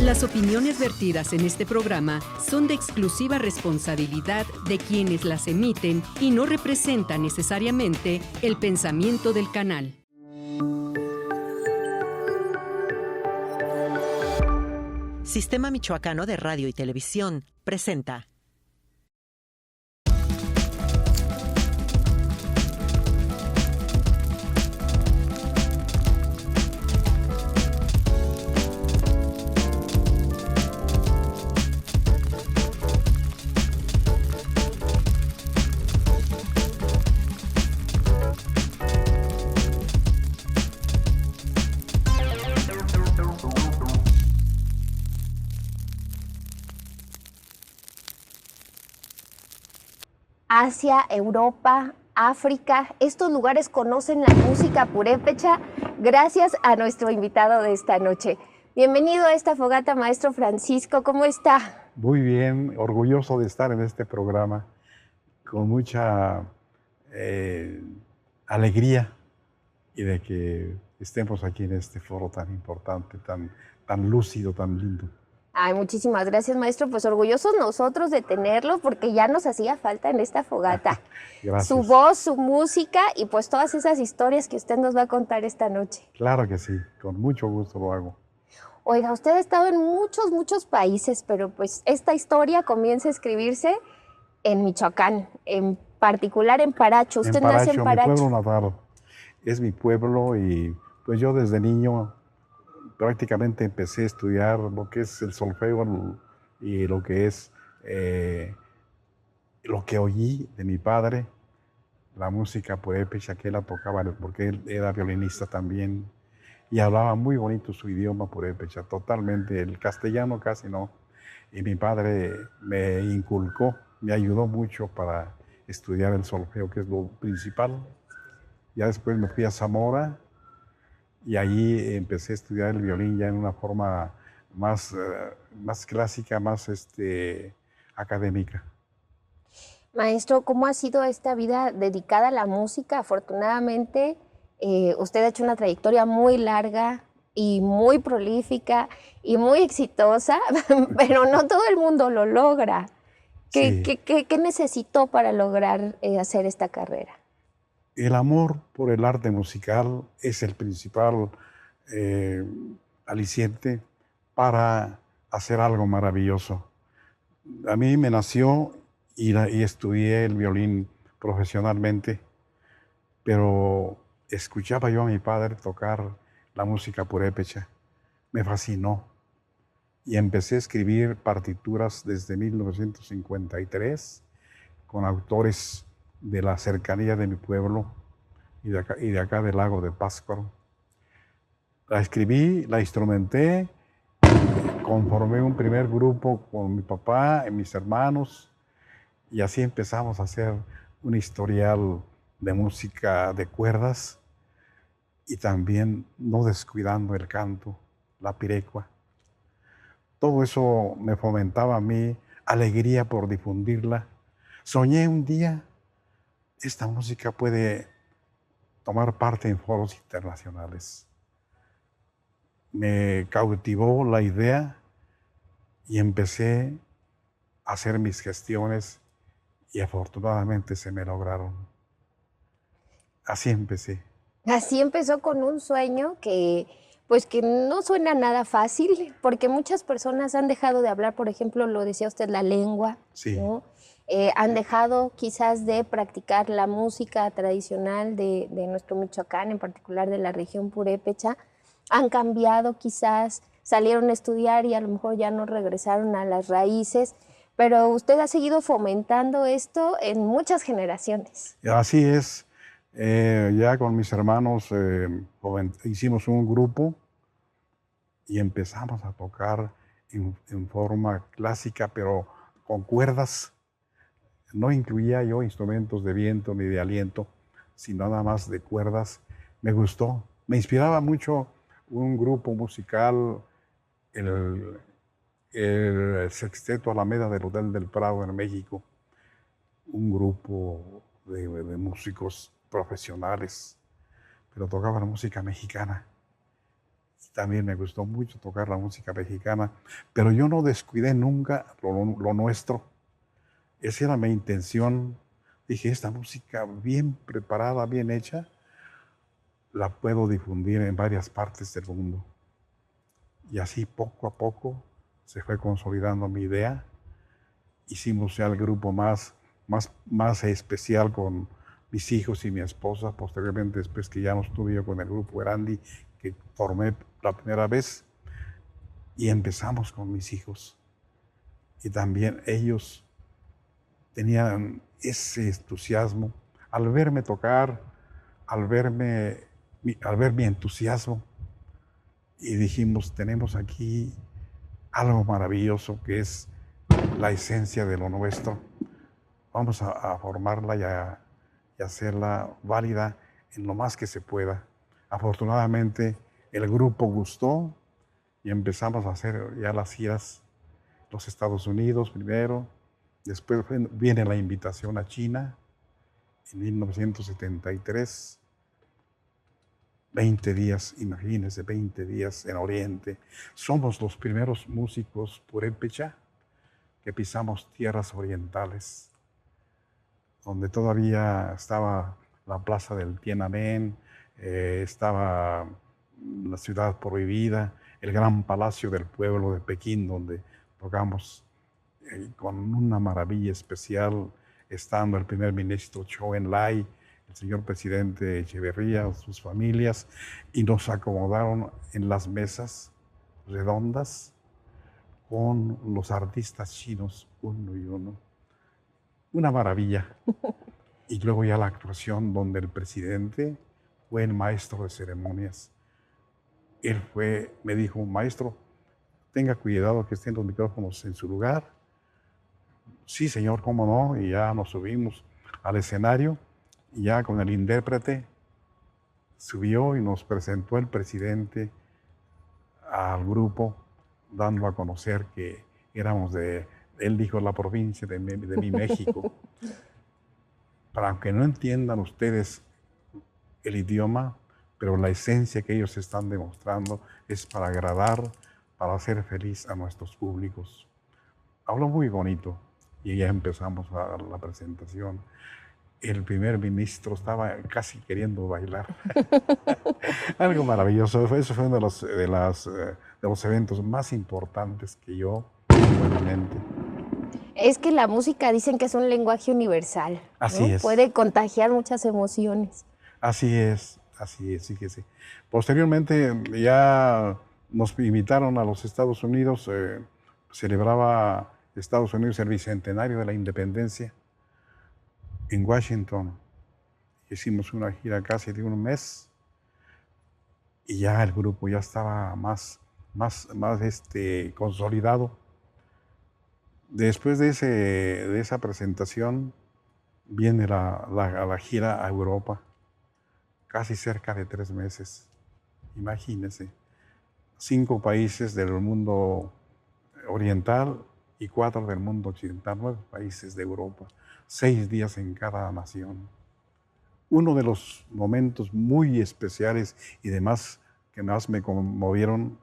Las opiniones vertidas en este programa son de exclusiva responsabilidad de quienes las emiten y no representan necesariamente el pensamiento del canal. Sistema Michoacano de Radio y Televisión presenta Asia, Europa, África. Estos lugares conocen la música purépecha gracias a nuestro invitado de esta noche. Bienvenido a esta fogata, maestro Francisco. ¿Cómo está? Muy bien, orgulloso de estar en este programa, con mucha alegría y de que estemos aquí en este foro tan importante, tan lúcido, tan lindo. Ay, muchísimas gracias, maestro. Pues orgullosos nosotros de tenerlo porque ya nos hacía falta en esta fogata. Gracias. Su voz, su música y pues todas esas historias que usted nos va a contar esta noche. Claro que sí, con mucho gusto lo hago. Oiga, usted ha estado en muchos países, pero pues esta historia comienza a escribirse en Michoacán, en particular en Paracho. Usted nace en Paracho. Mi pueblo natal. Es mi pueblo y pues yo desde niño prácticamente empecé a estudiar lo que es el solfeo y lo que es lo que oí de mi padre, la música purépecha que él la tocaba, porque él era violinista también y hablaba muy bonito su idioma purépecha, totalmente, el castellano casi no. Y mi padre me inculcó, me ayudó mucho para estudiar el solfeo, que es lo principal. Ya después me fui a Zamora, y ahí empecé a estudiar el violín ya en una forma más clásica, más académica. Maestro, ¿cómo ha sido esta vida dedicada a la música? Afortunadamente, usted ha hecho una trayectoria muy larga y muy prolífica y muy exitosa, pero no todo el mundo lo logra. ¿Qué necesitó para lograr hacer esta carrera? El amor por el arte musical es el principal aliciente para hacer algo maravilloso. A mí me nació y estudié el violín profesionalmente, pero escuchaba yo a mi padre tocar la música purépecha. Me fascinó y empecé a escribir partituras desde 1953 con autores de la cercanía de mi pueblo y de acá del lago de Pátzcuaro. La escribí, la instrumenté, conformé un primer grupo con mi papá y mis hermanos y así empezamos a hacer un historial de música de cuerdas y también no descuidando el canto, la pirecua. Todo eso me fomentaba a mí alegría por difundirla. Soñé un día, esta música puede tomar parte en foros internacionales. Me cautivó la idea y empecé a hacer mis gestiones y afortunadamente se me lograron. Así empecé. Así empezó con un sueño que no suena nada fácil, porque muchas personas han dejado de hablar, por ejemplo, lo decía usted, la lengua, Sí. ¿no? Han dejado quizás de practicar la música tradicional de nuestro Michoacán, en particular de la región purépecha. Han cambiado quizás, salieron a estudiar y a lo mejor ya no regresaron a las raíces, pero usted ha seguido fomentando esto en muchas generaciones. Así es. Ya con mis hermanos hicimos un grupo y empezamos a tocar en forma clásica, pero con cuerdas. No incluía yo instrumentos de viento ni de aliento, sino nada más de cuerdas. Me gustó. Me inspiraba mucho un grupo musical, el Sexteto Alameda del Hotel del Prado en México. Un grupo de músicos profesionales, pero tocaban música mexicana. También me gustó mucho tocar la música mexicana, pero yo no descuidé nunca lo nuestro. Esa era mi intención. Dije, esta música bien preparada, bien hecha, la puedo difundir en varias partes del mundo. Y así poco a poco se fue consolidando mi idea. Hicimos ya el grupo más especial con mis hijos y mi esposa. Posteriormente, después que ya no estuve yo con el grupo Erandi, que formé la primera vez, y empezamos con mis hijos. Y también ellos tenían ese entusiasmo al verme tocar, al ver mi entusiasmo, y dijimos, tenemos aquí algo maravilloso que es la esencia de lo nuestro. Vamos a formarla y hacerla válida en lo más que se pueda. Afortunadamente, el grupo gustó y empezamos a hacer ya las giras, los Estados Unidos primero, después viene la invitación a China en 1973. 20 días, imagínense, 20 días en Oriente. Somos los primeros músicos purépecha que pisamos tierras orientales, donde todavía estaba la plaza del Tiananmen, estaba la ciudad prohibida, el gran palacio del pueblo de Pekín, donde tocamos con una maravilla especial, estando el primer ministro Zhou Enlai, el señor presidente Echeverría, sus familias, y nos acomodaron en las mesas redondas con los artistas chinos, uno y uno. Una maravilla. Y luego ya la actuación donde el presidente fue el maestro de ceremonias. Él me dijo, maestro, tenga cuidado que estén los micrófonos en su lugar. Sí, señor, cómo no. Y ya nos subimos al escenario y ya con el intérprete subió y nos presentó el presidente al grupo, dando a conocer que éramos él dijo, la provincia de mi México. Para que no entiendan ustedes el idioma, pero la esencia que ellos están demostrando es para agradar, para hacer feliz a nuestros públicos. Habló muy bonito y ya empezamos la presentación. El primer ministro estaba casi queriendo bailar. Algo maravilloso. Eso fue uno de los eventos más importantes que yo tengo en mente. Es que la música dicen que es un lenguaje universal. Así es. Puede contagiar muchas emociones. Así es, sí que sí. Posteriormente ya nos invitaron a los Estados Unidos, celebraba Estados Unidos el bicentenario de la independencia en Washington. Hicimos una gira casi de un mes y ya el grupo ya estaba más consolidado. Después de esa presentación viene la gira a Europa, casi cerca de 3 meses. Imagínense, 5 países del mundo oriental y 4 del mundo occidental, 9 países de Europa, 6 días en cada nación. Uno de los momentos muy especiales y demás que más me conmovieron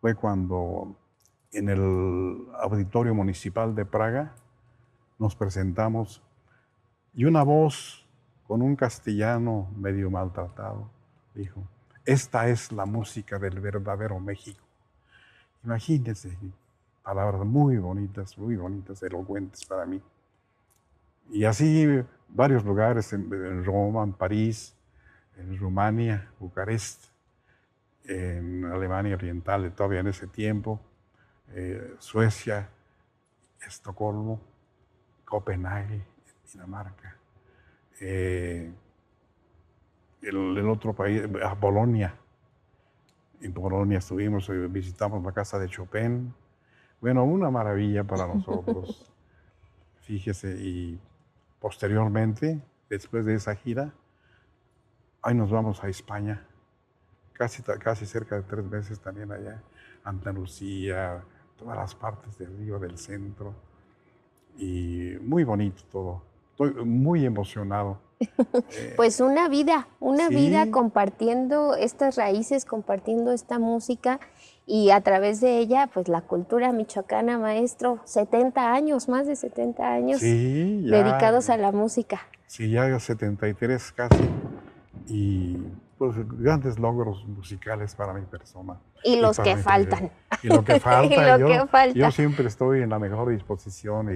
fue cuando en el Auditorio Municipal de Praga nos presentamos y una voz con un castellano medio maltratado dijo, esta es la música del verdadero México. Imagínense, palabras muy bonitas, elocuentes para mí. Y así varios lugares, en Roma, en París, en Rumania, Bucarest, en Alemania Oriental, todavía en ese tiempo, Suecia, Estocolmo, Copenhague, Dinamarca. El otro país, Bolonia. En Bolonia estuvimos, visitamos la casa de Chopin. Bueno, una maravilla para nosotros. Fíjese, y posteriormente, después de esa gira, ahí nos vamos a España. Casi cerca de 3 meses también allá. Andalucía, todas las partes del río, del centro. Y muy bonito todo. Estoy muy emocionado. Pues una vida Sí. compartiendo estas raíces, compartiendo esta música y a través de ella, pues la cultura michoacana, maestro, 70 años, más de 70 años Sí, dedicados a la música. sí, ya 73 casi. Y pues grandes logros musicales para mi persona Y y los para que mi familia. faltan. Y lo que Y falta, lo que yo falta. siempre estoy en la mejor disposición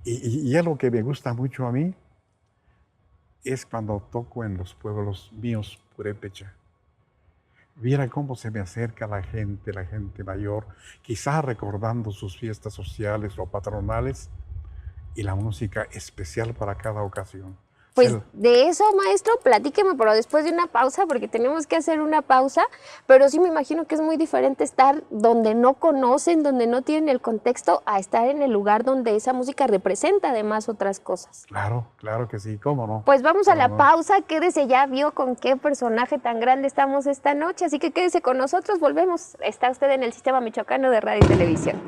y es lo que me gusta mucho a mí, es cuando toco en los pueblos míos purépecha. Viera cómo se me acerca la gente mayor, quizás recordando sus fiestas sociales o patronales y la música especial para cada ocasión. Pues de eso, maestro, platíqueme, pero después de una pausa, porque tenemos que hacer una pausa, pero sí me imagino que es muy diferente estar donde no conocen, donde no tienen el contexto, a estar en el lugar donde esa música representa además otras cosas. Claro, claro que sí, cómo no. Pues vamos a ¿Cómo la no? pausa, quédese, ya vio con qué personaje tan grande estamos esta noche, así que quédese con nosotros, volvemos. Está usted en el Sistema Michoacano de Radio y Televisión.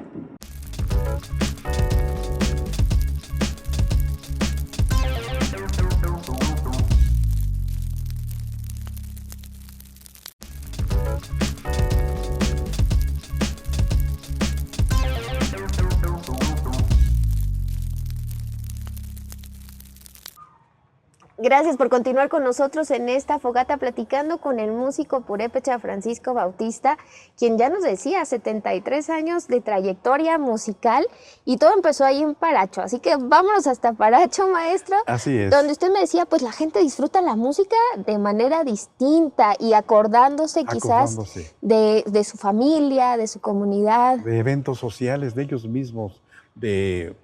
Gracias por continuar con nosotros en esta fogata platicando con el músico purépecha Francisco Bautista, quien ya nos decía 73 años de trayectoria musical y todo empezó ahí en Paracho. Así que vámonos hasta Paracho, maestro. Así es. Donde usted me decía, pues la gente disfruta la música de manera distinta y acordándose quizás de su familia, de su comunidad. De eventos sociales, de ellos mismos, de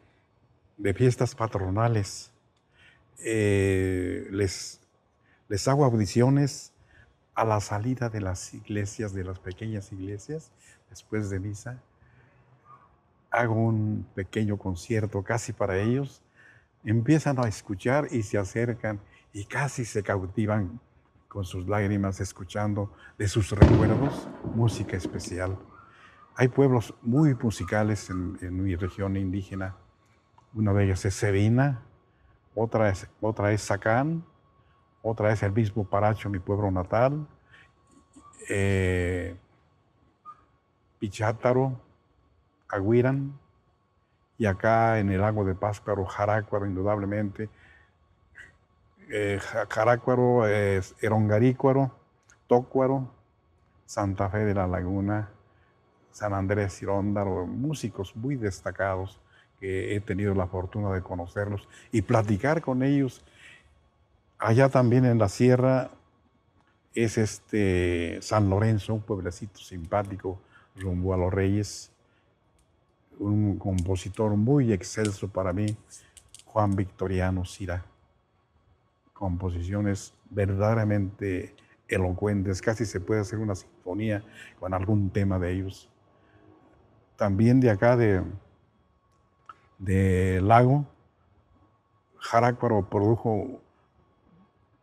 fiestas patronales. Les hago audiciones a la salida de las iglesias, de las pequeñas iglesias, después de misa. Hago un pequeño concierto casi para ellos. Empiezan a escuchar y se acercan y casi se cautivan con sus lágrimas escuchando de sus recuerdos música especial. Hay pueblos muy musicales en mi región indígena. Una de ellas es Sevina. Otra es Sacán, otra es el mismo Paracho, mi pueblo natal, Pichátaro, Agüirán, y acá en el lago de Pátzcuaro, Jarácuaro, indudablemente. Jarácuaro, Erongarícuaro, Tócuaro, Santa Fe de la Laguna, San Andrés Ciróndaro, músicos muy destacados que he tenido la fortuna de conocerlos y platicar con ellos. Allá también en la sierra es San Lorenzo, un pueblecito simpático rumbo a los Reyes, un compositor muy excelso para mí, Juan Victoriano Cira. Composiciones verdaderamente elocuentes, casi se puede hacer una sinfonía con algún tema de ellos. También de acá de Lago, Jarácuaro produjo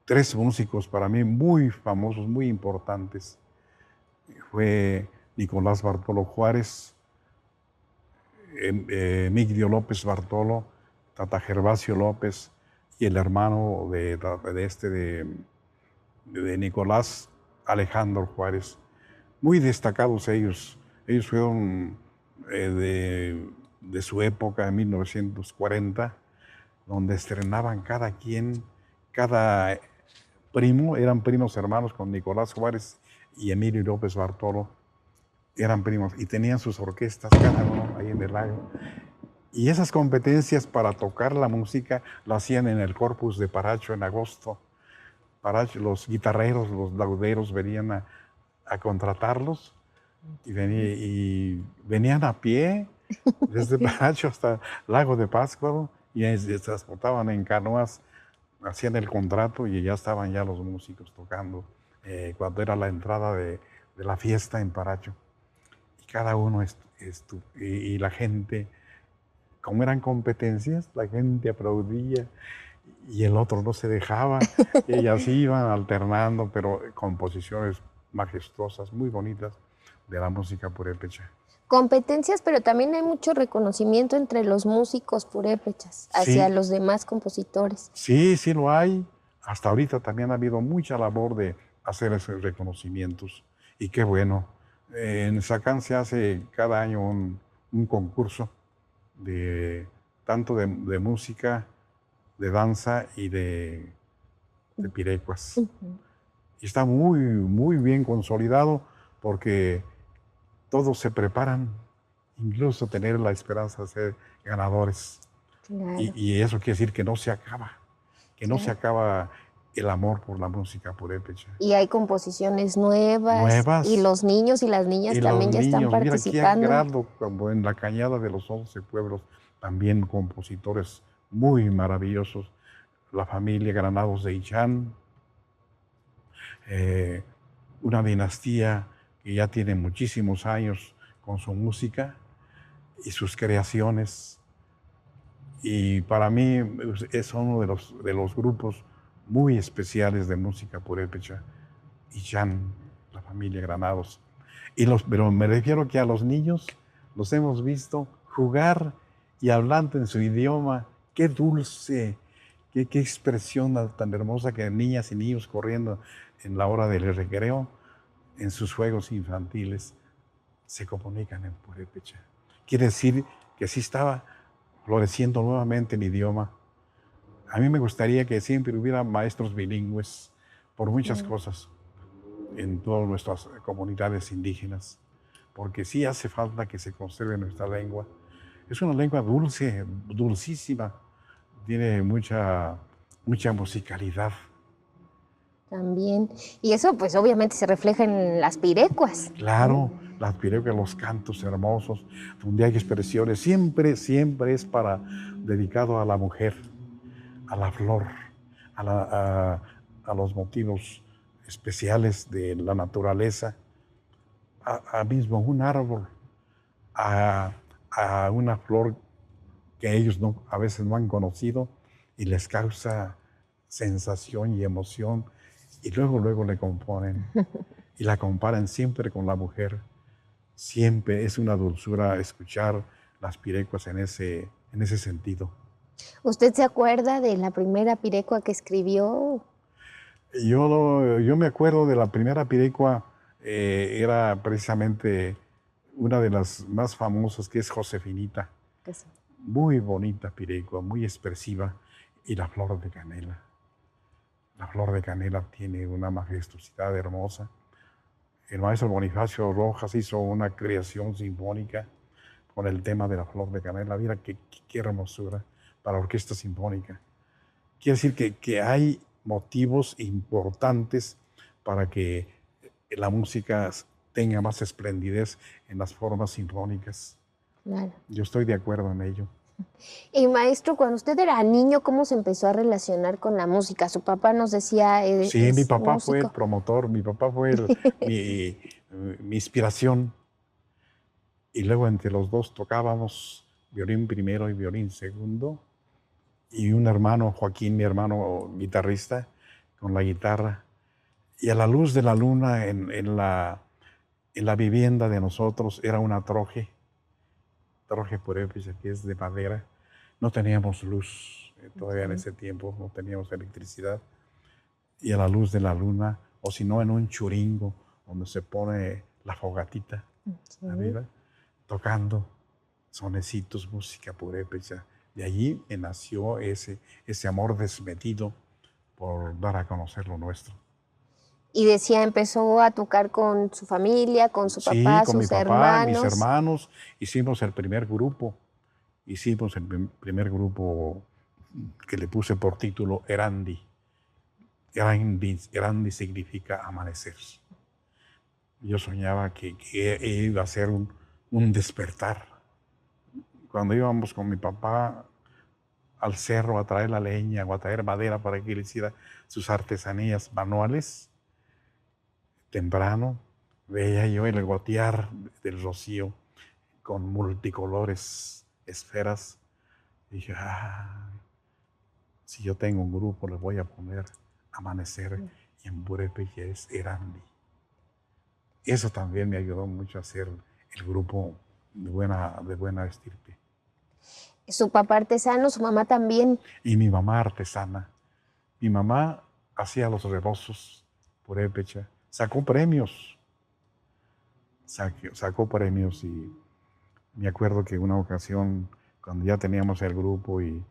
3 músicos para mí muy famosos, muy importantes. Fue Nicolás Bartolo Juárez, Migdio López Bartolo, Tata Gervasio López y el hermano de Nicolás, Alejandro Juárez. Muy destacados ellos. Ellos fueron de su época, en 1940, donde estrenaban cada primo, eran primos hermanos con Nicolás Juárez y Emilio López Bartolo, eran primos y tenían sus orquestas cada uno ahí en el lago. Y esas competencias para tocar la música lo hacían en el Corpus de Paracho en agosto. Paracho, los guitarreros, los lauderos venían a contratarlos y venían a pie desde Paracho hasta el lago de Pátzcuaro y se transportaban en canoas, hacían el contrato y ya estaban ya los músicos tocando cuando era la entrada de la fiesta en Paracho. Y cada uno y la gente, como eran competencias, la gente aplaudía y el otro no se dejaba. Y ellas iban alternando, pero composiciones majestuosas, muy bonitas de la música purépecha. competencias, pero también hay mucho reconocimiento entre los músicos purépechas hacia Sí. los demás compositores. Sí, sí lo hay. Hasta ahorita también ha habido mucha labor de hacer esos reconocimientos. Y qué bueno. En Sacán se hace cada año un concurso tanto de música, de danza y de pirecuas. Y está muy, muy bien consolidado porque todos se preparan, incluso tener la esperanza de ser ganadores. Claro. Y eso quiere decir que no se acaba, que no se Claro. acaba el amor por la música purépecha. Y hay composiciones nuevas. Nuevas. Y los niños y las niñas Y también los ya están niños, mira qué participando. agrado, como en la Cañada de los 11 Pueblos, también compositores muy maravillosos. La familia Granados de Ichán, una dinastía que ya tiene muchísimos años con su música y sus creaciones. Y para mí es uno de los grupos muy especiales de música purépecha, Ichán, la familia Granados. Pero me refiero que a los niños los hemos visto jugar y hablando en su idioma. Qué dulce, qué expresión tan hermosa, que niñas y niños corriendo en la hora del recreo, en sus juegos infantiles, se comunican en purépecha. Quiere decir que sí estaba floreciendo nuevamente el idioma. A mí me gustaría que siempre hubiera maestros bilingües por muchas cosas en todas nuestras comunidades indígenas, porque sí hace falta que se conserve nuestra lengua. Es una lengua dulce, dulcísima, tiene mucha musicalidad. También. Y eso pues obviamente se refleja en las pirecuas. Claro, las pirecuas, los cantos hermosos, donde hay expresiones, siempre es dedicado a la mujer, a la flor, a los motivos especiales de la naturaleza, a mismo un árbol, a una flor que ellos a veces no han conocido y les causa sensación y emoción, y luego le componen y la comparan siempre con la mujer. Siempre es una dulzura escuchar las pirecuas en ese sentido. ¿Usted se acuerda de la primera pirecua que escribió? Yo me acuerdo de la primera pirecua, era precisamente una de las más famosas, que es Josefinita. Muy bonita pirecua, muy expresiva, y la flor de canela. La flor de canela tiene una majestuosidad hermosa. El maestro Bonifacio Rojas hizo una creación sinfónica con el tema de la flor de canela. Mira qué hermosura para orquesta sinfónica. Quiere decir que hay motivos importantes para que la música tenga más esplendidez en las formas sinfónicas. Claro. Yo estoy de acuerdo en ello. Y maestro, cuando usted era niño, ¿cómo se empezó a relacionar con la música? Su papá nos decía... Sí, mi papá músico. fue el promotor, mi papá fue mi inspiración. Y luego entre los dos tocábamos violín primero y violín segundo. Y un hermano, Joaquín, mi hermano guitarrista, con la guitarra. Y a la luz de la luna en la vivienda de nosotros era una troje purépecha, que es de madera. No teníamos luz todavía en ese tiempo, no teníamos electricidad. Y a la luz de la luna, o si no, en un churingo, donde se pone la fogatita arriba, tocando sonecitos, música purépecha. De allí me nació ese amor desmedido por dar a conocer lo nuestro. Y decía, empezó a tocar con su familia, con su papá, con mi sus papá, hermanos. mis hermanos. Hicimos el primer grupo. Que le puse por título Erandi. Erandi significa amanecer. Yo soñaba que iba a ser un despertar. Cuando íbamos con mi papá al cerro a traer la leña o a traer madera para que él hiciera sus artesanías manuales, temprano veía yo el gotear del rocío con multicolores, esferas. Y dije, si yo tengo un grupo, le voy a poner Amanecer, y en purépecha es Erandi. Eso también me ayudó mucho a hacer el grupo de buena estirpe. Su papá artesano, su mamá también. Y mi mamá artesana. Mi mamá hacía los rebozos purépecha, sacó premios. Sacó premios y me acuerdo que una ocasión, cuando ya teníamos el grupo y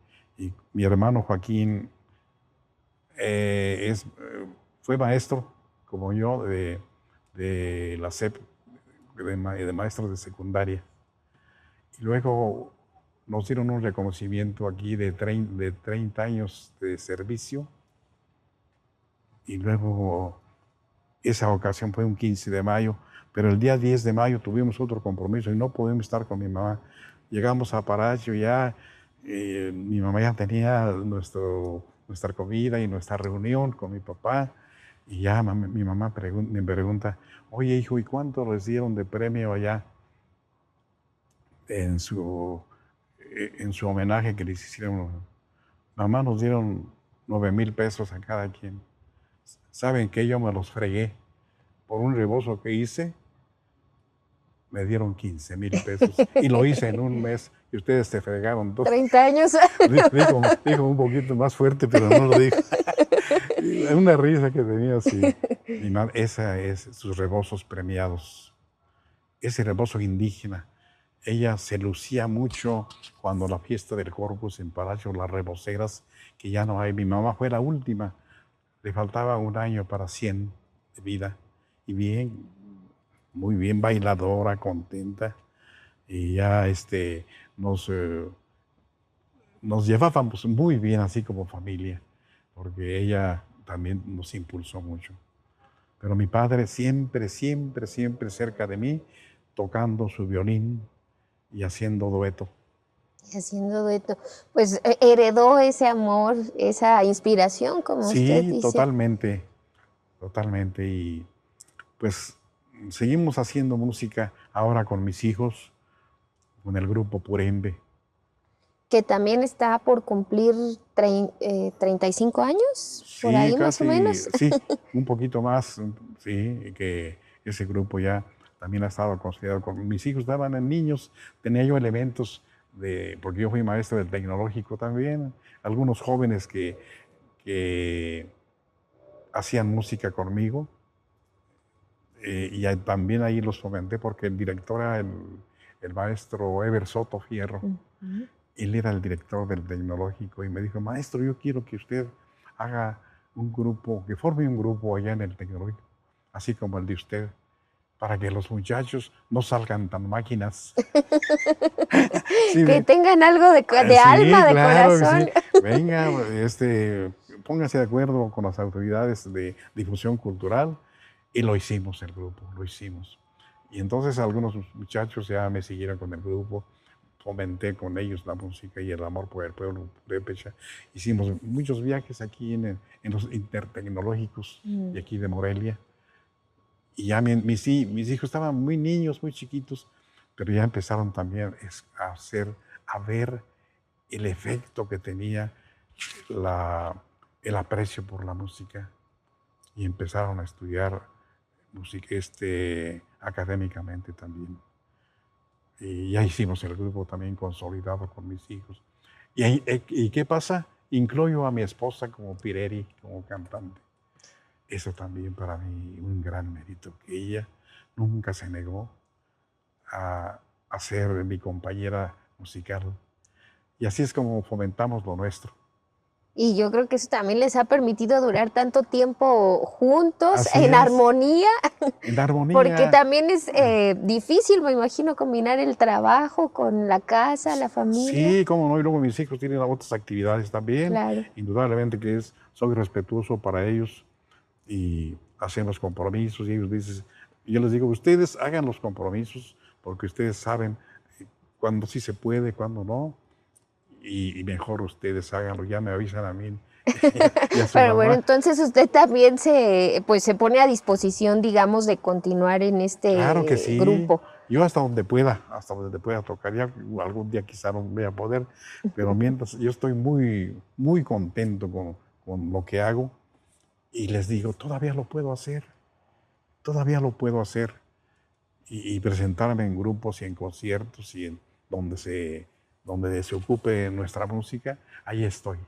mi hermano Joaquín fue maestro, como yo, de la SEP, de maestros de secundaria. Y luego nos dieron un reconocimiento aquí de 30 años de servicio. Y luego esa ocasión fue un 15 de mayo, pero el día 10 de mayo tuvimos otro compromiso y no pudimos estar con mi mamá. Llegamos a Palacio ya, mi mamá ya tenía nuestra comida y nuestra reunión con mi papá. Y ya mi mamá me pregunta, oye hijo, ¿y cuánto les dieron de premio allá en su homenaje que les hicieron? Mamá, nos dieron 9,000 pesos a cada quien. ¿Saben que yo me los fregué? Por un rebozo que hice, me dieron 15,000 pesos. Y lo hice en un mes. Y ustedes se fregaron 30 años. Dijo un poquito más fuerte, pero no lo dijo. Una risa que tenía así. Mi madre, esa es sus rebozos premiados. Ese rebozo indígena. Ella se lucía mucho cuando la fiesta del Corpus en Palacio, las reboceras, que ya no hay. Mi mamá fue la última. Le faltaba un año para 100 de vida. Y bien, muy bien bailadora, contenta. Y ya nos llevábamos muy bien así como familia, porque ella también nos impulsó mucho. Pero mi padre siempre, siempre, siempre cerca de mí, tocando su violín y haciendo dueto. Haciendo dueto. Pues heredó ese amor, esa inspiración, como usted dice. Sí, totalmente, totalmente. Y pues seguimos haciendo música ahora con mis hijos, con el grupo Purembe. Que también está por cumplir 35 años, por ahí casi, más o menos. Sí, un poquito más, sí, que ese grupo ya también ha estado considerado. Con mis hijos estaban en niños, tenía yo elementos porque yo fui maestro del tecnológico también, algunos jóvenes que hacían música conmigo, y también ahí los fomenté porque el director era el maestro Eber Soto Fierro. Él era el director del tecnológico y me dijo, maestro, yo quiero que usted haga un grupo, que forme un grupo allá en el tecnológico, así como el de usted, para que los muchachos no salgan tan máquinas. Sí, que tengan algo de alma, de corazón. Sí. Venga, póngase de acuerdo con las autoridades de difusión cultural. Y lo hicimos el grupo, lo hicimos. Y entonces algunos muchachos ya me siguieron con el grupo, fomenté con ellos la música y el amor por el pueblo purépecha. Hicimos muchos viajes aquí en los intertecnológicos de aquí de Morelia. Y ya mis hijos estaban muy niños, muy chiquitos, pero ya empezaron también a ver el efecto que tenía el aprecio por la música. Y empezaron a estudiar música académicamente también. Y ya hicimos el grupo también consolidado con mis hijos. ¿Y qué pasa? Incluyo a mi esposa como Pireri, como cantante. Eso también para mí un gran mérito, que ella nunca se negó a ser mi compañera musical. Y así es como fomentamos lo nuestro. Y yo creo que eso también les ha permitido durar tanto tiempo juntos, en armonía. En armonía. Porque también es difícil, me imagino, combinar el trabajo con la casa, la familia. Sí, cómo no. Y luego mis hijos tienen otras actividades también. Claro. Indudablemente que soy respetuoso para ellos y hacemos compromisos. Y ellos dicen, yo les digo, ustedes hagan los compromisos porque ustedes saben cuándo sí se puede, cuándo no. Y mejor ustedes háganlo, ya me avisan a mí. Pero bueno, entonces usted también se pone a disposición, digamos, de continuar en este claro que sí. grupo. Yo hasta donde pueda tocar. Ya algún día quizá no voy a poder, pero mientras yo estoy muy, muy contento con lo que hago y les digo, todavía lo puedo hacer. y presentarme en grupos y en conciertos y en donde se ocupe nuestra música, ahí estoy.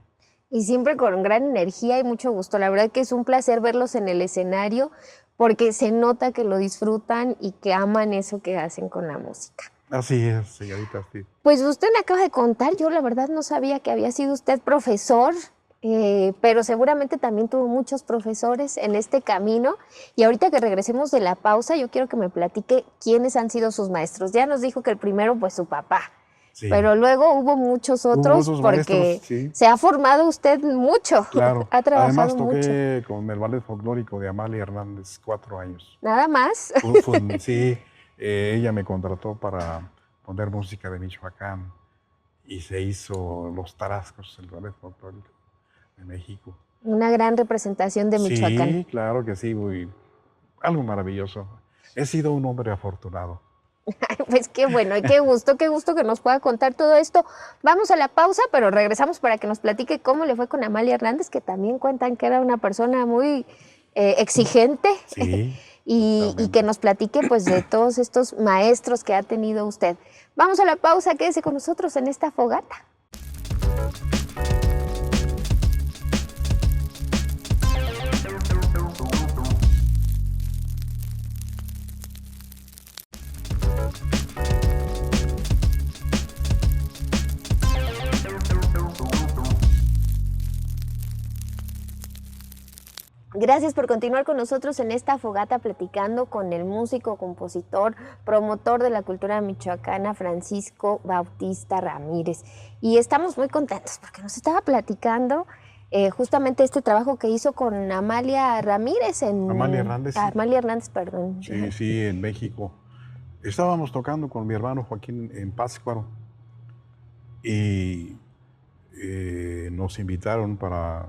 Y siempre con gran energía y mucho gusto. La verdad que es un placer verlos en el escenario porque se nota que lo disfrutan y que aman eso que hacen con la música. Así es, señorita. Sí. Pues usted me acaba de contar, yo la verdad no sabía que había sido usted profesor, pero seguramente también tuvo muchos profesores en este camino. Y ahorita que regresemos de la pausa, yo quiero que me platique quiénes han sido sus maestros. Ya nos dijo que el primero, pues su papá. Sí. Pero luego hubo muchos otros porque maestros, sí. Se ha formado usted mucho. Claro. Ha trabajado Además toqué mucho. Con el ballet folclórico de Amalia Hernández 4 años. ¿Nada más? Sí, ella me contrató para poner música de Michoacán y se hizo Los Tarascos, el ballet folclórico de México. Una gran representación de Michoacán. Sí, claro que sí, algo maravilloso. He sido un hombre afortunado. Pues qué bueno y qué gusto que nos pueda contar todo esto. Vamos a la pausa, pero regresamos para que nos platique cómo le fue con Amalia Hernández, que también cuentan que era una persona muy exigente. Sí, y que nos platique pues de todos estos maestros que ha tenido usted. Vamos a la pausa, quédese con nosotros en esta fogata. Gracias por continuar con nosotros en esta fogata platicando con el músico, compositor, promotor de la cultura michoacana, Francisco Bautista Ramírez. Y estamos muy contentos porque nos estaba platicando justamente este trabajo que hizo con Amalia Ramírez. Amalia Hernández. Amalia Hernández, perdón. Sí, en México. Estábamos tocando con mi hermano Joaquín en Pátzcuaro y nos invitaron para...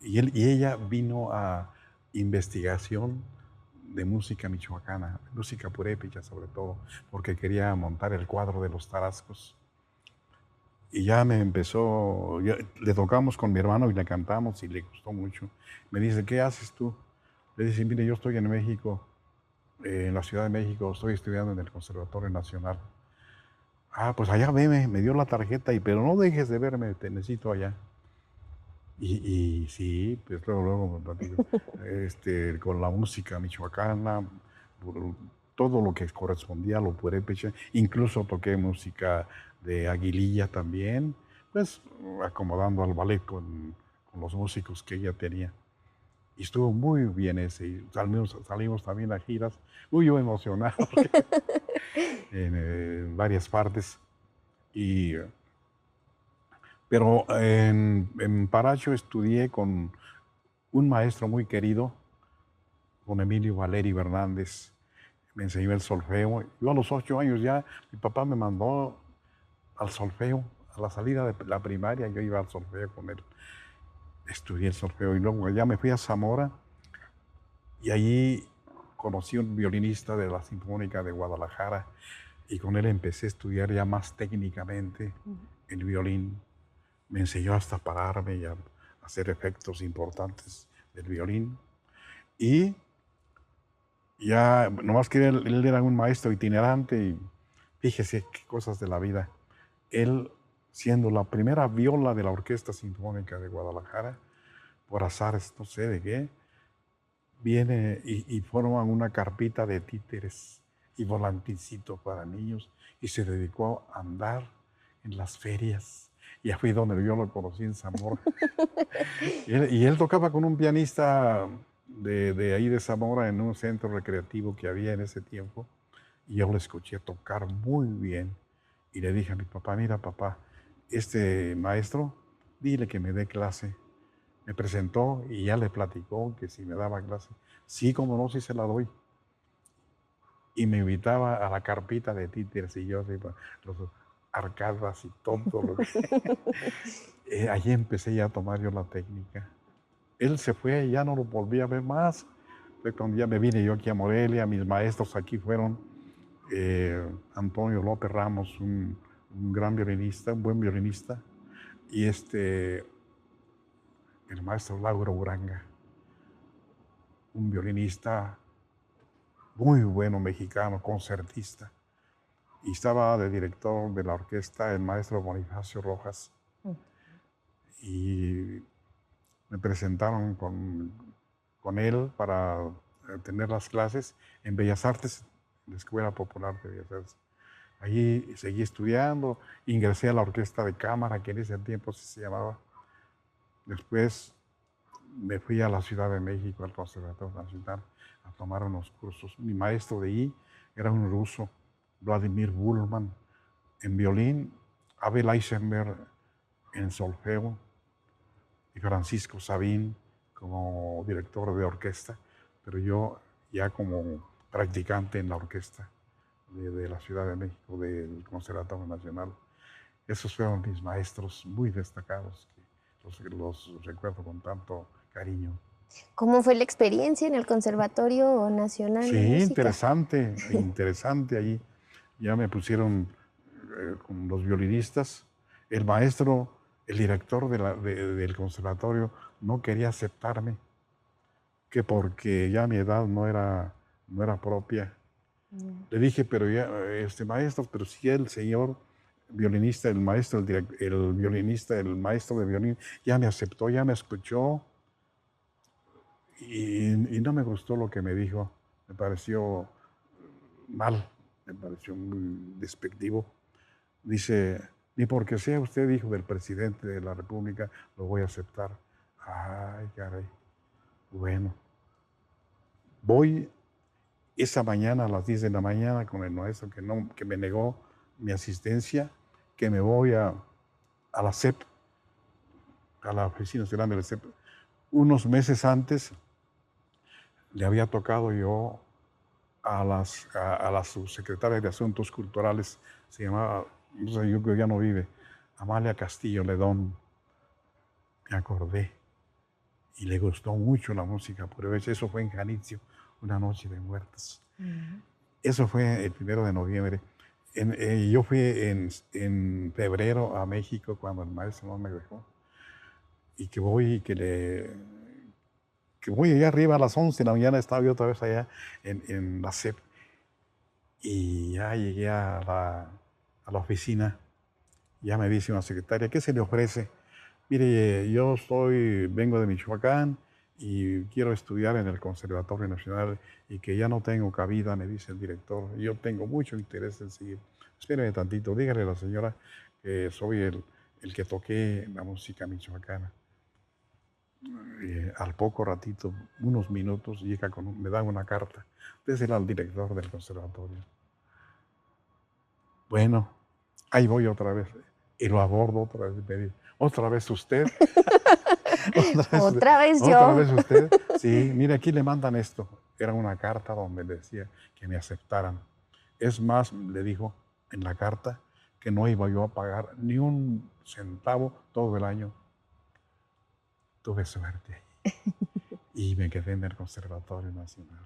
Y ella vino a investigación de música michoacana, música purépecha sobre todo, porque quería montar el cuadro de Los Tarascos. Y ya le tocamos con mi hermano y le cantamos y le gustó mucho. Me dice, ¿qué haces tú? Le dice, mire, yo estoy en México, en la Ciudad de México, estoy estudiando en el Conservatorio Nacional. Ah, pues allá veme, me dio la tarjeta, pero no dejes de verme, te necesito allá. Y sí, pues luego me platico, con la música michoacana, todo lo que correspondía a lo purépecha, incluso toqué música de Aguililla también, pues acomodando al ballet con los músicos que ella tenía. Y estuvo muy bien ese, y salimos también a giras, yo emocionado en varias partes. Pero en Paracho estudié con un maestro muy querido, con Emilio Valeri Hernández. Me enseñó el solfeo. Yo a los 8 años ya, mi papá me mandó al solfeo. A la salida de la primaria yo iba al solfeo con él. Estudié el solfeo y luego ya me fui a Zamora y allí conocí a un violinista de la Sinfónica de Guadalajara y con él empecé a estudiar ya más técnicamente el violín. Me enseñó hasta pararme y a hacer efectos importantes del violín. Y ya, nomás que él era un maestro itinerante y fíjese qué cosas de la vida. Él, siendo la primera viola de la Orquesta Sinfónica de Guadalajara, por azares, no sé de qué, viene y forman una carpita de títeres y volantincitos para niños y se dedicó a andar en las ferias. Y ya fui donde yo lo conocí en Zamora. y él tocaba con un pianista de ahí de Zamora en un centro recreativo que había en ese tiempo. Y yo lo escuché tocar muy bien. Y le dije a mi papá, mira papá, este maestro, dile que me dé clase. Me presentó y ya le platicó que si me daba clase. Sí, como no, sí se la doy. Y me invitaba a la carpita de títeres y yo así, los arcadas y todo lo que... allí empecé ya a tomar yo la técnica. Él se fue y ya no lo volví a ver más. Fue cuando ya me vine yo aquí a Morelia, mis maestros aquí fueron Antonio López Ramos, un gran violinista, un buen violinista, y el maestro Lauro Uranga, un violinista muy bueno mexicano, concertista. Y estaba de director de la orquesta el maestro Bonifacio Rojas. Y me presentaron con él para tener las clases en Bellas Artes, en la Escuela Popular de Bellas Artes. Allí seguí estudiando, ingresé a la orquesta de cámara, que en ese tiempo así se llamaba. Después me fui a la Ciudad de México, al Conservatorio Nacional, a tomar unos cursos. Mi maestro de ahí era un ruso, Vladimir Bulman, en violín, Abel Eisenberg en solfeo y Francisco Sabín como director de orquesta, pero yo ya como practicante en la orquesta de la Ciudad de México, del Conservatorio Nacional. Esos fueron mis maestros muy destacados, que los recuerdo con tanto cariño. ¿Cómo fue la experiencia en el Conservatorio Nacional de Música? Interesante, interesante allí. Ya me pusieron con los violinistas. El maestro, el director del conservatorio, no quería aceptarme, que porque ya mi edad no era propia. Le dije, pero ya, maestro, pero si el señor violinista, el maestro, el violinista, el maestro de violín, ya me aceptó, ya me escuchó, y no me gustó lo que me dijo. Me pareció mal, me pareció muy despectivo. Dice, ni porque sea usted hijo del presidente de la República, lo voy a aceptar. Ay, caray. Bueno, voy esa mañana a las 10 de la mañana con el maestro que me negó mi asistencia, que me voy a la CEP, a la Oficina Nacional de la CEP. Unos meses antes le había tocado yo a la subsecretaria de Asuntos Culturales, se llamaba, no sé, yo creo que ya no vive, Amalia Castillo Ledón. Me acordé y le gustó mucho la música, pero eso fue en Janitzio, una noche de muertos. Eso fue el 1 de noviembre. Yo fui en febrero a México cuando el maestro no me dejó. Y que voy allá arriba a las 11 de la mañana, estaba yo otra vez allá en la CEP. Y ya llegué a la oficina. Ya me dice una secretaria, ¿qué se le ofrece? Mire, yo vengo de Michoacán y quiero estudiar en el Conservatorio Nacional y que ya no tengo cabida, me dice el director. Yo tengo mucho interés en seguir. Espéreme tantito, dígale a la señora que soy el que toqué la música michoacana. Al poco ratito, unos minutos, me dan una carta. Usted era el director del conservatorio. Bueno, ahí voy otra vez. Y lo abordo otra vez. Me dice, ¿otra vez usted? ¿Otra vez yo? ¿Otra vez usted? Sí, mire, aquí le mandan esto. Era una carta donde decía que me aceptaran. Es más, le dijo en la carta que no iba yo a pagar ni un centavo todo el año. Tuve suerte ahí y me quedé en el Conservatorio Nacional.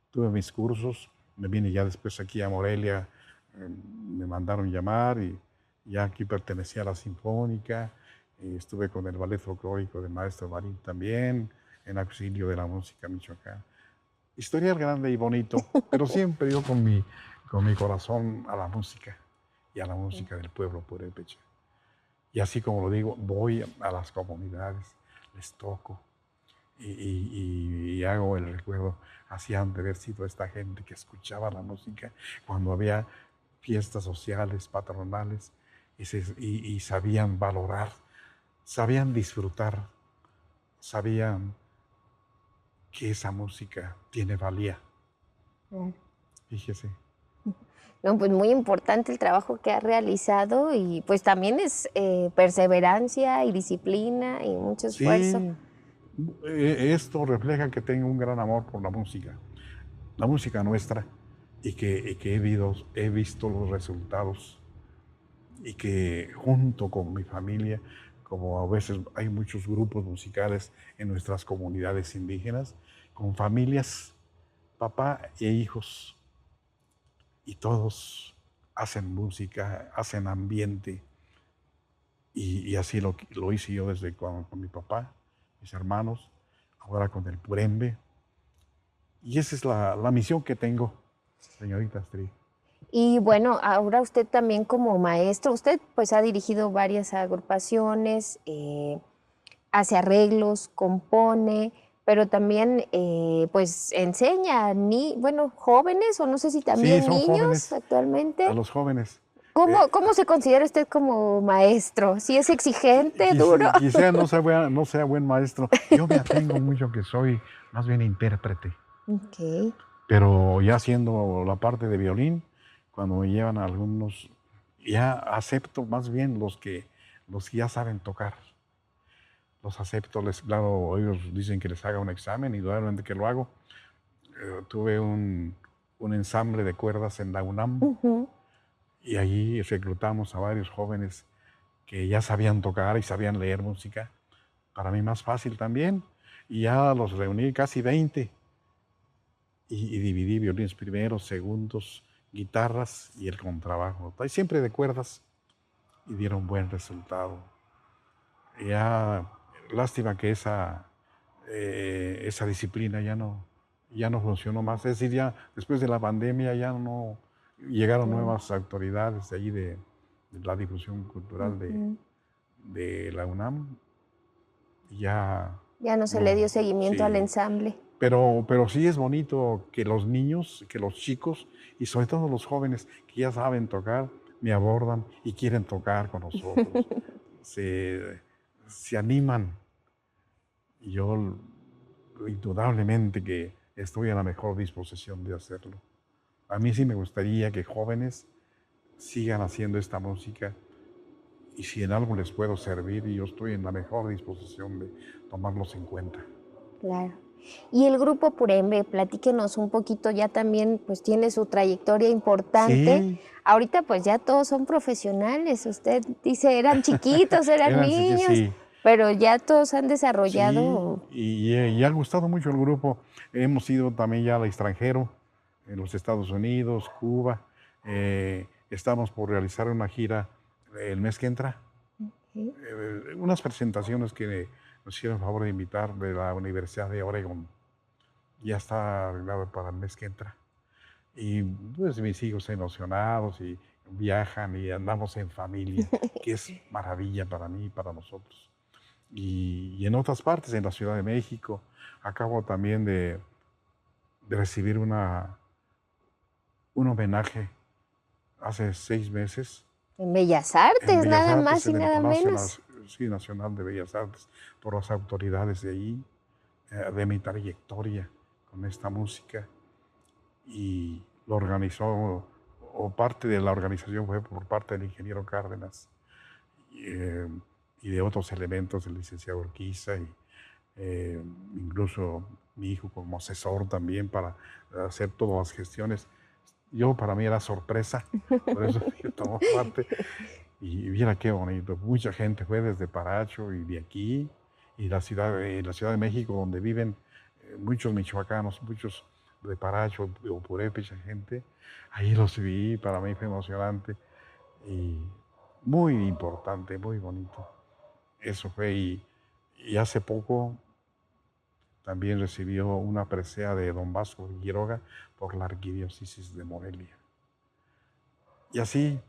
Tuve mis cursos, me vine ya después aquí a Morelia, me mandaron llamar y ya aquí pertenecía a la Sinfónica. Estuve con el Ballet Folclórico del maestro Marín también, en auxilio de la música michoacana. Historial grande y bonito, pero siempre yo con mi corazón a la música y a la música del pueblo purépecha. Y así como lo digo, voy a las comunidades, les toco y hago el recuerdo. Así han de haber sido esta gente que escuchaba la música cuando había fiestas sociales, patronales, y sabían valorar, sabían disfrutar, sabían que esa música tiene valía. Fíjese. No, pues muy importante el trabajo que ha realizado y pues también es perseverancia y disciplina y mucho esfuerzo. Sí, esto refleja que tengo un gran amor por la música nuestra, y que he visto los resultados, y que junto con mi familia, como a veces hay muchos grupos musicales en nuestras comunidades indígenas, con familias, papá e hijos, y todos hacen música, hacen ambiente, y así lo hice yo desde con mi papá, mis hermanos, ahora con el Purembe, Y esa es la misión que tengo, señorita Astrid. Y bueno, ahora usted también como maestro, usted pues ha dirigido varias agrupaciones, hace arreglos, compone, pero también pues enseña bueno, jóvenes o no sé si Sí, también son niños jóvenes, a actualmente. los jóvenes. ¿Cómo se considera usted como maestro? ¿Sí es exigente, duro? Quizá no sea buen maestro. Yo me atengo mucho que soy más bien intérprete. Ok. Pero ya haciendo la parte de violín, cuando me llevan a algunos, ya acepto más bien los que ya saben tocar. Los acepto, claro, ellos dicen que les haga un examen y realmente que lo hago. Tuve un ensamble de cuerdas en la UNAM y allí reclutamos a varios jóvenes que ya sabían tocar y sabían leer música. Para mí más fácil también. Y ya los reuní casi 20 y dividí violines primeros, segundos, guitarras y el contrabajo. Siempre de cuerdas y dieron buen resultado. Ya, lástima que esa disciplina ya no funcionó más. Es decir, ya después de la pandemia ya no llegaron nuevas autoridades de ahí de la difusión cultural de la UNAM. Ya no se le dio seguimiento al sí. ensamble. Pero sí es bonito que los niños, que los chicos y sobre todo los jóvenes que ya saben tocar, me abordan y quieren tocar con nosotros. se animan. Y yo indudablemente que estoy en la mejor disposición de hacerlo. A mí sí me gustaría que jóvenes sigan haciendo esta música y si en algo les puedo servir, yo estoy en la mejor disposición de tomarlos en cuenta. Claro. Y el grupo Purembe, platíquenos un poquito, ya también pues tiene su trayectoria importante. Sí. Ahorita pues ya todos son profesionales, usted dice eran chiquitos, eran niños, sí. Pero ya todos han desarrollado. Sí, y ha gustado mucho el grupo. Hemos ido también ya al extranjero, en los Estados Unidos, Cuba. Estamos por realizar una gira el mes que entra. Unas presentaciones que nos hicieron el favor de invitar de la Universidad de Oregon. Ya está arreglado para el mes que entra. Y pues mis hijos emocionados y viajan y andamos en familia, que es maravilla para mí y para nosotros. Y en otras partes, en la Ciudad de México, acabo también de recibir un homenaje hace 6 meses. En Bellas Artes, nada más y nada menos. Nacional de Bellas Artes, por las autoridades de ahí, de mi trayectoria con esta música. Y lo organizó, o parte de la organización fue por parte del ingeniero Cárdenas y de otros elementos del licenciado Urquiza y incluso mi hijo como asesor también para hacer todas las gestiones. Para mí era sorpresa, por eso yo tomo parte. Y mira qué bonito, mucha gente fue desde Paracho y de aquí, y la Ciudad de México, donde viven muchos michoacanos, muchos de Paracho o Purépecha gente. Ahí los vi, para mí fue emocionante y muy importante, muy bonito. Eso fue, y hace poco también recibió una presea de don Vasco Quiroga por la Arquidiócesis de Morelia. Y así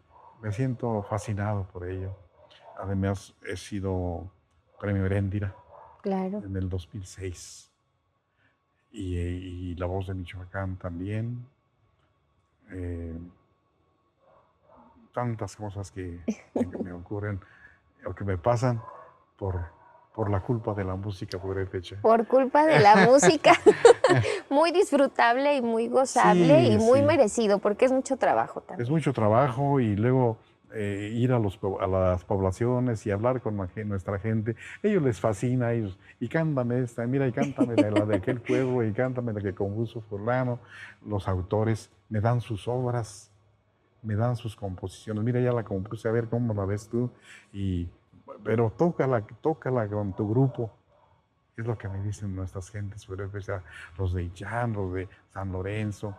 me siento fascinado por ello. Además, he sido premio Heréndira en el 2006. Y La Voz de Michoacán también. Tantas cosas que me ocurren o que me pasan por la culpa de la música purépecha. Por culpa de la música. Muy disfrutable y muy gozable y muy merecido, porque es mucho trabajo también. Es mucho trabajo y luego ir a las poblaciones y hablar con nuestra gente. Ellos les fascina, y cántame esta, mira, y cántame la de aquel pueblo, y cántame la que compuso fulano. Los autores me dan sus obras, me dan sus composiciones. Mira, ya la compuse, a ver cómo la ves tú. Pero tócala con tu grupo. Es lo que me dicen nuestras gentes, los de Illán, los de San Lorenzo,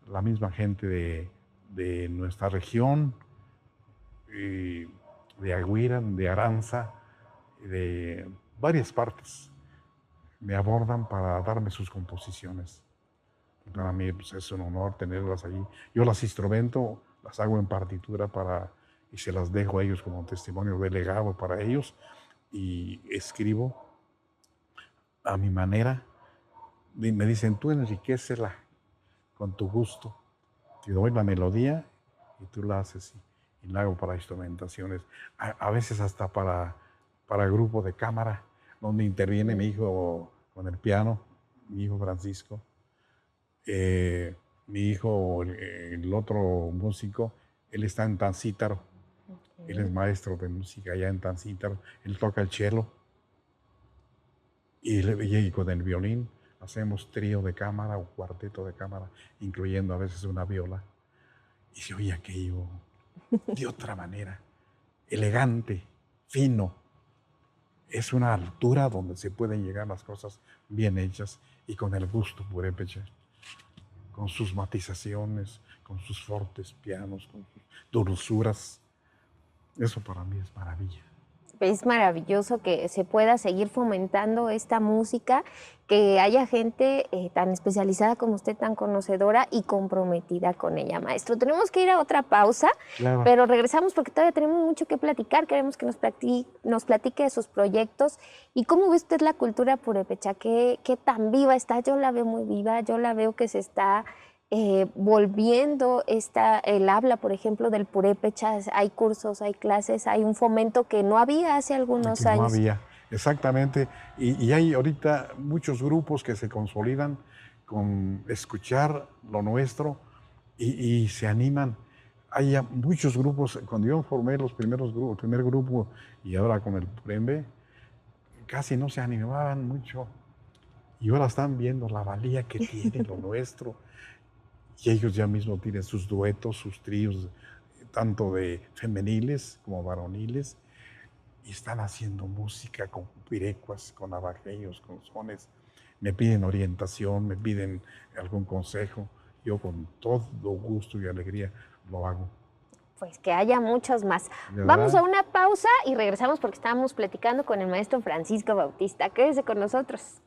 la misma gente de nuestra región, de Agüira, de Aranza, de varias partes. Me abordan para darme sus composiciones. Para mí pues, es un honor tenerlas allí. Yo las instrumento, las hago en partitura y se las dejo a ellos como testimonio delegado para ellos y escribo a mi manera. Me dicen, tú enriquécela con tu gusto. Te doy la melodía y tú la haces y la hago para instrumentaciones. A veces hasta para grupo de cámara, donde interviene mi hijo con el piano, mi hijo Francisco. Mi hijo, el otro músico, él está en Tancítaro. Él es maestro de música allá en Tancítaro. Él toca el cello y con el violín hacemos trío de cámara o cuarteto de cámara, incluyendo a veces una viola. Y se oye aquello de otra manera, elegante, fino. Es una altura donde se pueden llegar las cosas bien hechas y con el gusto purépecha, con sus matizaciones, con sus fortes pianos, con sus dulzuras. Eso para mí es maravilla. Es maravilloso que se pueda seguir fomentando esta música, que haya gente tan especializada como usted, tan conocedora y comprometida con ella, maestro. Tenemos que ir a otra pausa, claro, pero regresamos porque todavía tenemos mucho que platicar. Queremos que nos platique de sus proyectos y cómo ve usted la cultura purépecha, qué tan viva está. Yo la veo muy viva, yo la veo que se está volviendo el habla, por ejemplo, del purépecha. Hay cursos, hay clases, hay un fomento que no había hace algunos años. No había, exactamente. Y hay ahorita muchos grupos que se consolidan con escuchar lo nuestro y se animan. Hay ya muchos grupos. Cuando yo formé los primeros grupos, el primer grupo y ahora con el Purembe, casi no se animaban mucho. Y ahora están viendo la valía que tiene lo nuestro. Y ellos ya mismo tienen sus duetos, sus tríos, tanto de femeniles como varoniles, y están haciendo música con pirecuas, con navajeños, con sones. Me piden orientación, me piden algún consejo. Yo con todo gusto y alegría lo hago. Pues que haya muchos más. Vamos a una pausa y regresamos porque estábamos platicando con el maestro Francisco Bautista. Quédese con nosotros.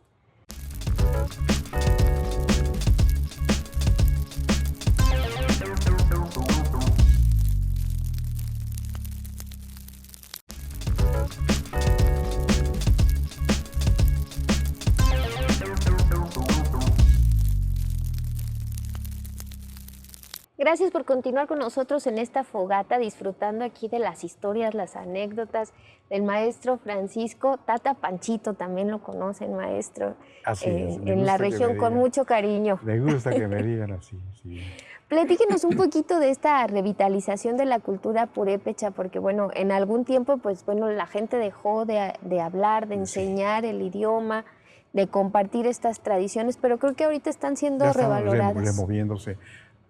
Gracias por continuar con nosotros en esta fogata, disfrutando aquí de las historias, las anécdotas del maestro Francisco. Tata Panchito también lo conocen, maestro. Así es. En la región con mucho cariño. Me gusta que me digan así, sí. Platíquenos un poquito de esta revitalización de la cultura purépecha, porque bueno, en algún tiempo, pues bueno, la gente dejó de hablar, de enseñar el idioma, de compartir estas tradiciones, pero creo que ahorita están siendo revaloradas. Removiéndose.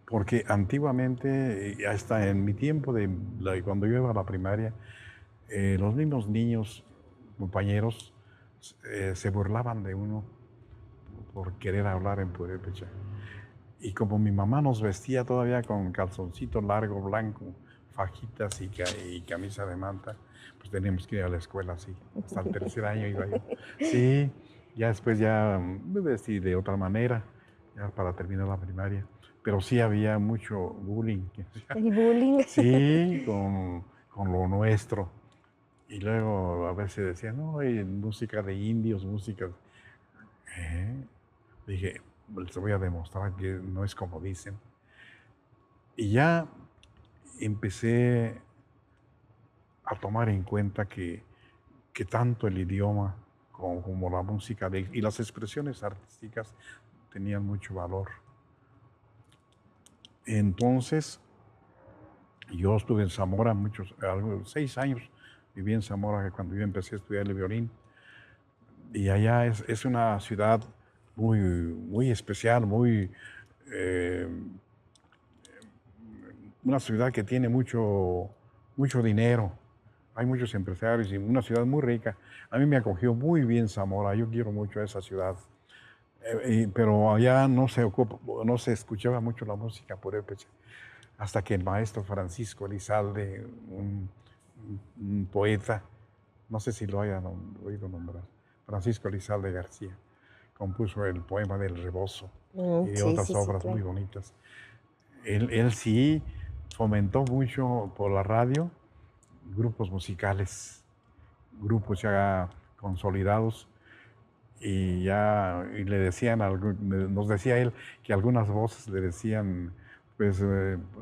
Porque antiguamente, hasta en mi tiempo, cuando yo iba a la primaria, los mismos niños, compañeros, se burlaban de uno por querer hablar en purépecha. Y como mi mamá nos vestía todavía con calzoncito largo, blanco, fajitas y camisa de manta, pues teníamos que ir a la escuela así. Hasta el tercer año iba yo. Sí, ya después ya me vestí de otra manera, ya para terminar la primaria. Pero sí había mucho bullying. ¿El bullying? Sí, con lo nuestro. Y luego a veces decían, no, hay música de indios, música... Dije, les voy a demostrar que no es como dicen. Y ya empecé a tomar en cuenta que tanto el idioma como la música y las expresiones artísticas tenían mucho valor. Entonces, yo estuve en Zamora 6 años, viví en Zamora cuando yo empecé a estudiar el violín. Y allá es una ciudad muy, muy especial, una ciudad que tiene mucho dinero. Hay muchos empresarios y una ciudad muy rica. A mí me acogió muy bien Zamora, yo quiero mucho a esa ciudad. Pero allá no se escuchaba mucho la música purépecha, hasta que el maestro Francisco Elizalde, un poeta, no sé si lo hayan oído nombrar, Francisco Elizalde García, compuso el poema del Rebozo y Sí, otras sí, sí, obras muy claro. bonitas. Él sí fomentó mucho por la radio grupos musicales, grupos ya consolidados, y le decían, nos decía él que algunas voces le decían, pues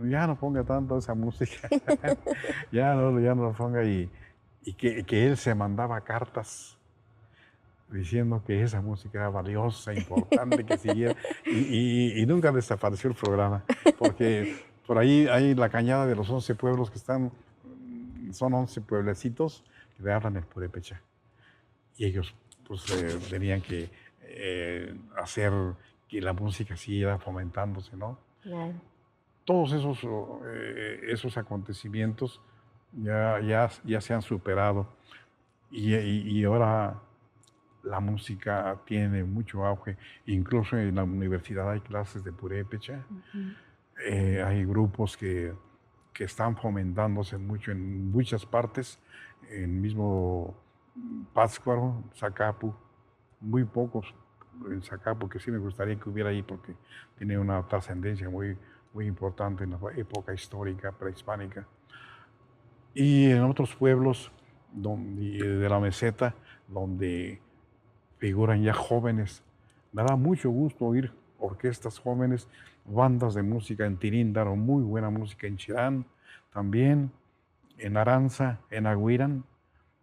ya no ponga tanto esa música, ya no lo ponga, y que él se mandaba cartas diciendo que esa música era valiosa, importante, que siguiera, y nunca desapareció el programa, porque por ahí hay la cañada de los 11 pueblos que están, son 11 pueblecitos que le hablan el purépecha, y ellos pues tenían que hacer que la música siguiera fomentándose, ¿no? Claro. Todos esos acontecimientos ya se han superado, y ahora la música tiene mucho auge. Incluso en la universidad hay clases de purépecha. Hay grupos que están fomentándose mucho en muchas partes. En mismo Pátzcuaro, Zacapu, muy pocos en Zacapu, que sí me gustaría que hubiera ahí porque tiene una trascendencia muy importante en la época histórica prehispánica. Y en otros pueblos de la meseta, donde figuran ya jóvenes. Me da mucho gusto oír orquestas jóvenes, bandas de música en Tiríndaro, muy buena música en Chirán, también en Aranza, en Agüirán.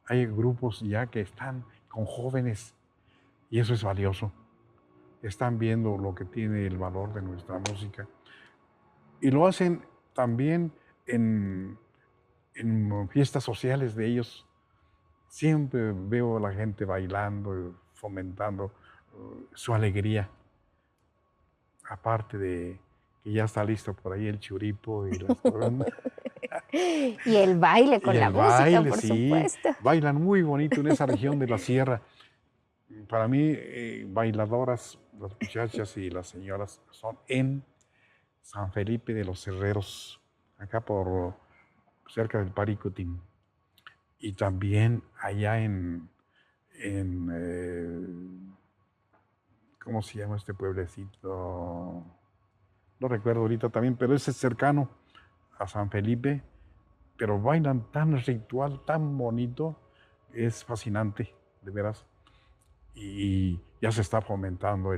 Hay grupos ya que están con jóvenes, y eso es valioso. Están viendo lo que tiene el valor de nuestra música. Y lo hacen también en fiestas sociales de ellos. Siempre veo a la gente bailando, fomentando su alegría. Aparte de que ya está listo por ahí el churipo y las coronas. Y el baile Y con la el música, baile, por sí. supuesto. Bailan muy bonito en esa región de la sierra. Para mí, bailadoras, las muchachas y las señoras, son en San Felipe de los Herreros, acá por cerca del Paricutín. Y también allá ¿cómo se llama este pueblecito? No recuerdo ahorita también, pero ese es cercano a San Felipe, pero bailan tan ritual, tan bonito, es fascinante, de veras. Y ya se está fomentando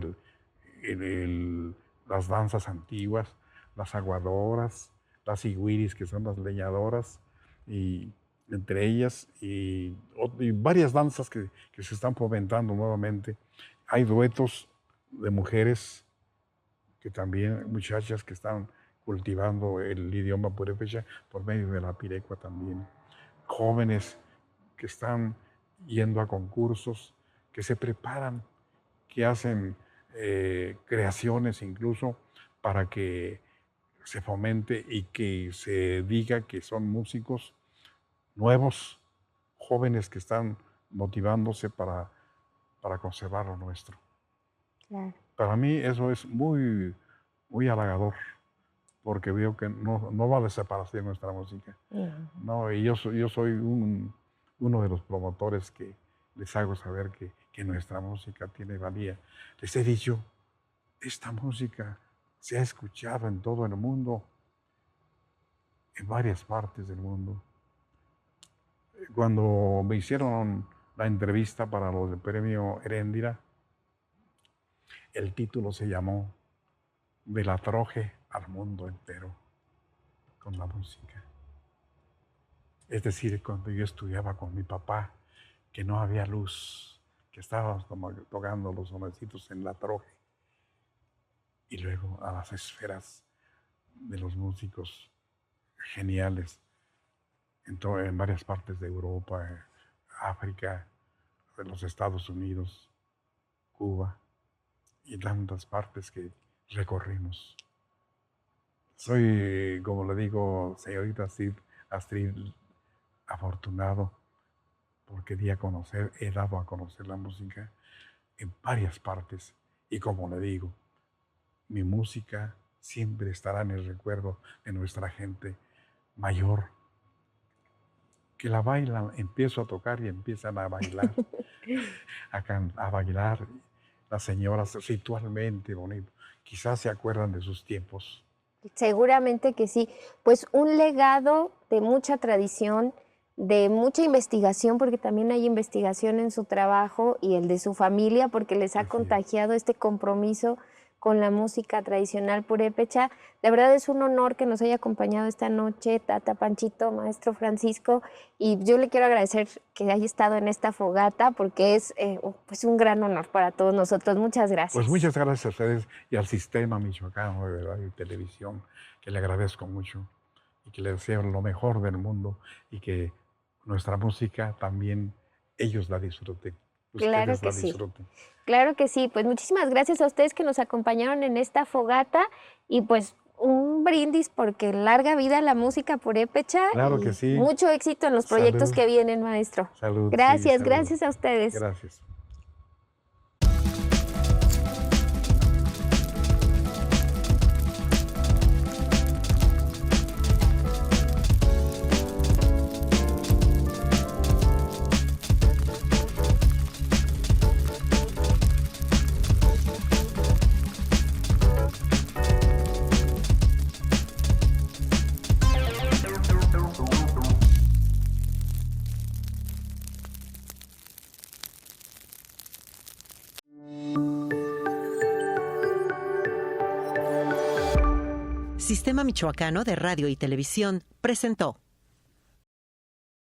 las danzas antiguas, las aguadoras, las iguiris, que son las leñadoras, y entre ellas, y varias danzas que se están fomentando nuevamente. Hay duetos de mujeres, que también, muchachas que están cultivando el idioma purépecha por medio de la pirecua también. Jóvenes que están yendo a concursos, que se preparan, que hacen creaciones incluso para que se fomente y que se diga que son músicos nuevos, jóvenes que están motivándose para conservar lo nuestro. Claro. Para mí eso es muy halagador, porque veo que no va a desaparecer nuestra música. No, y yo soy uno de los promotores que les hago saber que nuestra música tiene valía. Les he dicho, esta música se ha escuchado en todo el mundo, en varias partes del mundo. Cuando me hicieron la entrevista para los del premio Heréndira, el título se llamó De la Troje al mundo entero, con la música. Es decir, cuando yo estudiaba con mi papá, que no había luz, que estábamos tocando los sonecitos en la troje, y luego a las esferas de los músicos geniales en varias partes de Europa, África, de los Estados Unidos, Cuba y tantas partes que recorrimos. Soy, como le digo, señorita Astrid, afortunado porque he dado a conocer la música en varias partes, y como le digo, mi música siempre estará en el recuerdo de nuestra gente mayor, que la bailan, empiezo a tocar y empiezan a bailar, a bailar, las señoras ritualmente bonito. Quizás se acuerdan de sus tiempos. Seguramente que sí. Pues un legado de mucha tradición, de mucha investigación, porque también hay investigación en su trabajo y el de su familia, porque les ha contagiado este compromiso con la música tradicional purépecha. De verdad es un honor que nos haya acompañado esta noche, Tata Panchito, maestro Francisco, y yo le quiero agradecer que haya estado en esta fogata, porque es pues un gran honor para todos nosotros. Muchas gracias. Pues muchas gracias a ustedes y al Sistema Michoacano de Radio y Televisión, que le agradezco mucho y que le deseo lo mejor del mundo y que nuestra música también ellos la disfruten. Claro Ustedes que la sí. disfruten. Claro que sí, pues muchísimas gracias a ustedes que nos acompañaron en esta fogata y pues un brindis porque larga vida la música purépecha. Claro y que sí. Mucho éxito en los proyectos Salud. que vienen, maestro. Salud. Gracias, sí, salud. gracias a ustedes. Gracias. Sistema Michoacano de Radio y Televisión presentó